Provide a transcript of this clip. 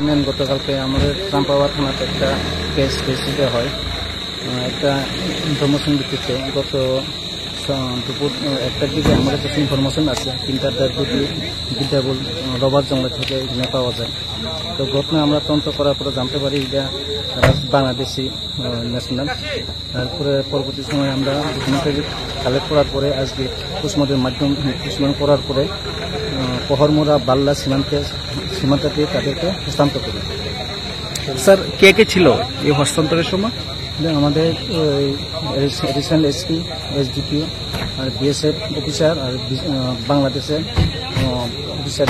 জানেন গতকালকে আমাদের ট্রাম্পাওয়ার থানাতে একটা কেস রেজিস্টার হয়। একটা ইনফরমেশন ভিত্তিতে গত দুপুর 1টার দিকে আমাদের কাছে ইনফরমেশন আছে 3টার দিকে বিদ্যাবল রবার জঙ্গল থেকে এখানে পাওয়া যায়। তো ঘটনা আমরা তদন্ত করার পরে জানতে পারি এটা বাংলাদেশি ন্যাশনাল। তারপরে পরবর্তী সময় আমরা কালেক্ট করার পরে আজকে পোস্টমর্টের মাধ্যমে পোস্টমর্টম করার পরে পহরমোড়া বাল্লা সীমান্ত দিয়ে তাদেরকে হস্তান্তর করি। স্যার কে কে ছিল এই হস্তান্তরের সময়? আমাদের এডিশনাল এসপি, এসডিপিও আর বিএসএফ অফিসার আর বাংলাদেশের অফিসার।